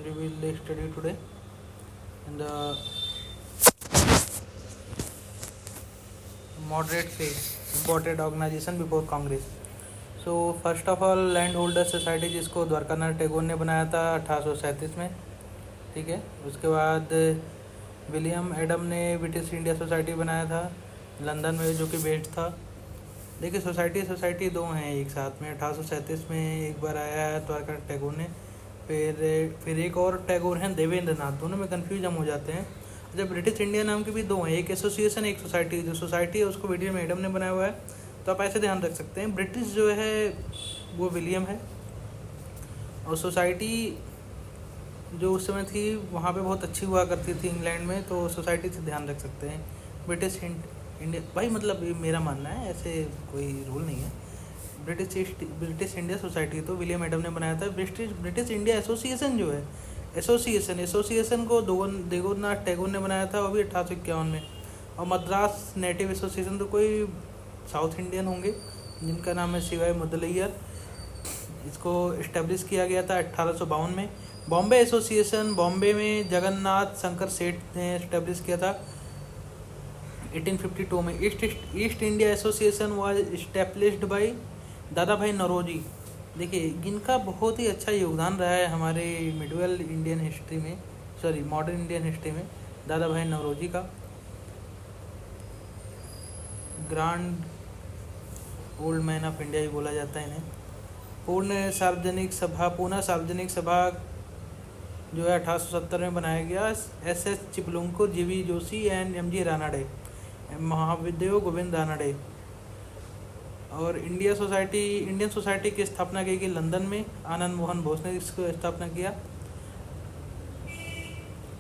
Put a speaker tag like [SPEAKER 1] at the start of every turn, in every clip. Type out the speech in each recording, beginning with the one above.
[SPEAKER 1] and we will study today in the moderate phase, important organization before Congress. So first of all, land holder society जिसको द्वारकानाथ टैगोर ने बनाया था 1837 में, ठीक है। उसके बाद विलियम एडम ने ब्रिटिश इंडिया सोसाइटी बनाया था लंदन में, जो कि बेस्ड था। देखिए सोसाइटी दो हैं एक साथ में। 1837 में एक बार आया है द्वारकानाथ टैगोर ने, फिर एक और टैगोर हैं देवेंद्र नाथ, दोनों में कन्फ्यूज हम हो जाते हैं। जब ब्रिटिश इंडिया नाम की भी दो हैं, एक एसोसिएशन एक सोसाइटी। जो सोसाइटी है उसको विलियम एडम ने बनाया हुआ है, तो आप ऐसे ध्यान रख सकते हैं। ब्रिटिश जो है वो विलियम है, और सोसाइटी जो उस समय थी वहाँ पे बहुत अच्छी हुआ करती थी इंग्लैंड में, तो सोसाइटी से ध्यान रख सकते हैं। ब्रिटिश इंडिया भाई, मतलब ये मेरा मानना है, ऐसे कोई रूल नहीं है। ब्रिटिश इंडिया सोसाइटी तो विलियम एडम ने बनाया था। ब्रिटिश इंडिया एसोसिएशन जो है, एसोसिएशन को देवेंद्रनाथ टैगोर ने बनाया था, वो भी 1851 में। और मद्रास नेटिव एसोसिएशन तो कोई साउथ इंडियन होंगे जिनका नाम है शिवाय मुदलियार, इसको इस्टेब्लिश किया गया था 1852 में। बॉम्बे एसोसिएशन बॉम्बे में जगन्नाथ शंकर सेठ ने इस्टेब्लिश किया था 1852 में। East India association was established bye Dadabhai Naoroji. देखिए इनका बहुत ही अच्छा योगदान रहा है हमारे मिडल इंडियन हिस्ट्री में, मॉडर्न इंडियन हिस्ट्री में, दादा भाई नौरोजी का। Grand old man of India भी बोला जाता है इन्हें। पूना सार्वजनिक सभा जो है 1870 में बनाया गया। एस चिपलुंको, जीवी जोशी एंड एम.जी. रानाडे, महादेव गोविंद रानाडे। और इंडियन सोसाइटी की स्थापना की गई लंदन में, आनंद मोहन बोस ने इसको स्थापना किया।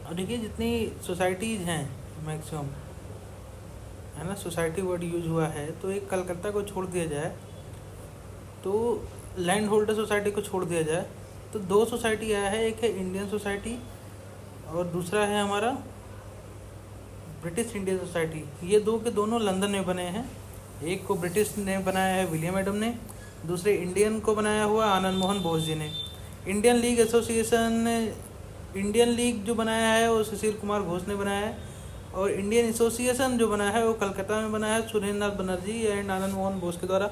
[SPEAKER 1] और देखिए जितनी सोसाइटीज़ हैं मैक्सिमम, है ना, सोसाइटी वर्ड यूज हुआ है, तो एक कलकत्ता को छोड़ दिया जाए, तो लैंड होल्डर सोसाइटी को छोड़ दिया जाए, तो दो सोसाइटी आया है। एक है इंडियन सोसाइटी और दूसरा है हमारा ब्रिटिश इंडियन सोसाइटी। ये दो के दोनों लंदन में बने हैं। एक को ब्रिटिश ने बनाया है विलियम एडम ने, दूसरे इंडियन को बनाया हुआ आनंद मोहन बोस जी ने। इंडियन लीग जो बनाया है वो सुशील कुमार घोष ने बनाया है, और इंडियन एसोसिएशन जो बनाया है वो कलकत्ता में बनाया है सुरेंद्र नाथ बनर्जी एंड आनंद मोहन बोस के द्वारा।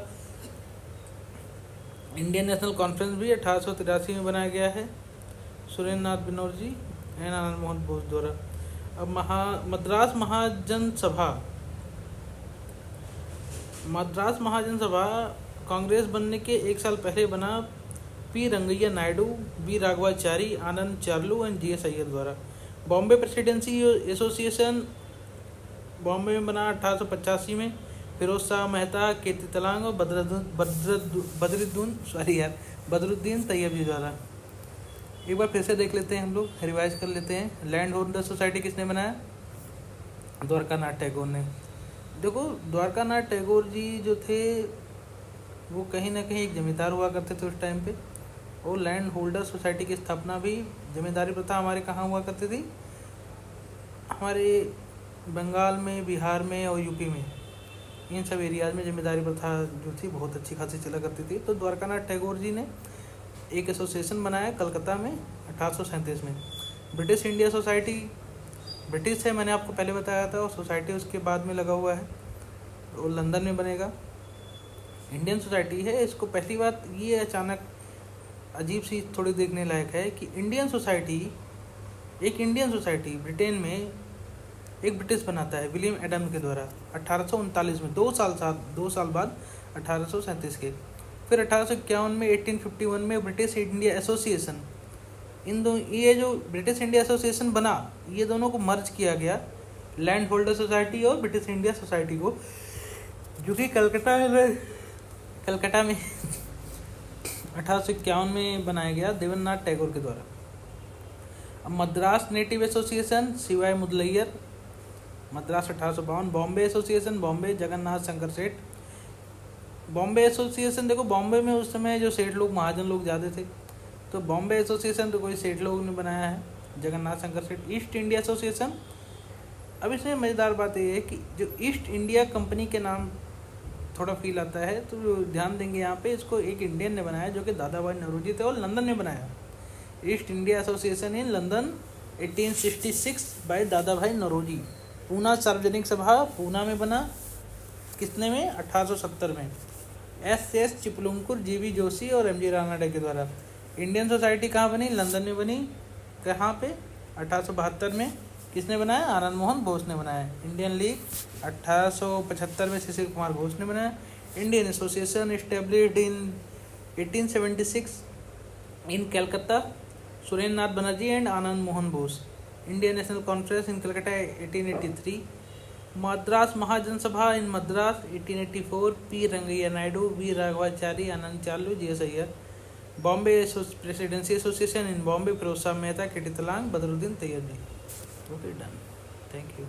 [SPEAKER 1] इंडियन नेशनल कॉन्फ्रेंस भी 1883 में बनाया गया है सुरेंद्र नाथ बनर्जी एंड आनंद मोहन बोस द्वारा। अब मद्रास महाजन सभा कांग्रेस बनने के एक साल पहले बना P Rangaiah Naidu, B Raghavachari, Anand Charlu and G S Iyer द्वारा। बॉम्बे प्रेसिडेंसी एसोसिएशन बॉम्बे में बना 1885 में। फिरोज शाह मेहता, कीर्ति तलांग और बदरुद्दीन तैयब जी द्वारा। एक बार फिर से देख लेते हैं, हम लोग रिवाइज कर लेते हैं। लैंड होल्डर सोसाइटी किसने बनाया? द्वारकानाथ टैगोर ने। देखो द्वारकानाथ टैगोर जी जो थे वो कहीं ना कहीं एक जमींदार हुआ करते थे उस टाइम पे, और लैंड होल्डर सोसाइटी की स्थापना भी, जमींदारी प्रथा हमारे कहाँ हुआ करती थी? हमारे बंगाल में, बिहार में और यूपी में, इन सब एरियाज में जमींदारी प्रथा जो थी बहुत अच्छी खासी चला करती थी। तो द्वारकानाथ टैगोर जी ने एक एसोसिएशन बनाया कलकत्ता में 1837 में। ब्रिटिश इंडिया सोसाइटी ब्रिटिश है, मैंने आपको पहले बताया था, और सोसाइटी उसके बाद में लगा हुआ है, वो लंदन में बनेगा। इंडियन सोसाइटी है, इसको पहली बात ये अचानक अजीब सी थोड़ी देखने लायक है कि इंडियन सोसाइटी ब्रिटेन में एक ब्रिटिश बनाता है विलियम एडम के द्वारा 1839 में, 2 साल बाद 1837 के। फिर 1851 में 1851 में ब्रिटिश इंडिया एसोसिएशन, ये जो ब्रिटिश इंडिया एसोसिएशन बना, ये दोनों को मर्ज किया गया, लैंड होल्डर सोसाइटी और ब्रिटिश इंडिया सोसाइटी को, जो कि कलकत्ता में 1851 में बनाया गया देवेंद्रनाथ टैगोर के द्वारा। अब मद्रास नेटिव एसोसिएशन शिवाय मुदलियार, मद्रास 1852। बॉम्बे एसोसिएशन बॉम्बे जगन्नाथ शंकर सेठ। बॉम्बे एसोसिएशन, देखो बॉम्बे में उस समय जो सेठ लोग, महाजन लोग ज़्यादा थे, तो बॉम्बे एसोसिएशन तो कोई सेठ लोग ने बनाया है, जगन्नाथ शंकर सेठ। ईस्ट इंडिया एसोसिएशन, अब इसमें मज़ेदार बात ये है कि जो ईस्ट इंडिया कंपनी के नाम थोड़ा फील आता है, तो ध्यान देंगे यहाँ पे, इसको एक इंडियन ने बनाया जो कि दादा भाई नौरोजी थे, और लंदन में बनाया। East India Association in London 1866 by Dadabhai Naoroji. Poona सार्वजनिक सभा पूना में बना, कितने में, 1870 में। एस चिपलुंकुर, जीवी जोशी और एमजी रानाडे के द्वारा। इंडियन सोसाइटी कहाँ बनी, लंदन में बनी, कहाँ पे, 1872 में। किसने बनाया, आनंद मोहन बोस ने बनाया। इंडियन लीग 1875 में शिशिर कुमार घोष ने बनाया। Indian association established in 1876 in Calcutta, Surendra Nath Banerjee and Anand Mohan Bose. Indian national conference in Calcutta 1883। Madras Mahajanasabha in Madras 1884, P Rangaiah Naidu, V Raghavachari, Anand Charlu, G S. Iyer. Bombay presidency association in Bombay, Firoz Shah Mehta, KT Telang, Badruddin Tyabji. Okay, done, thank you.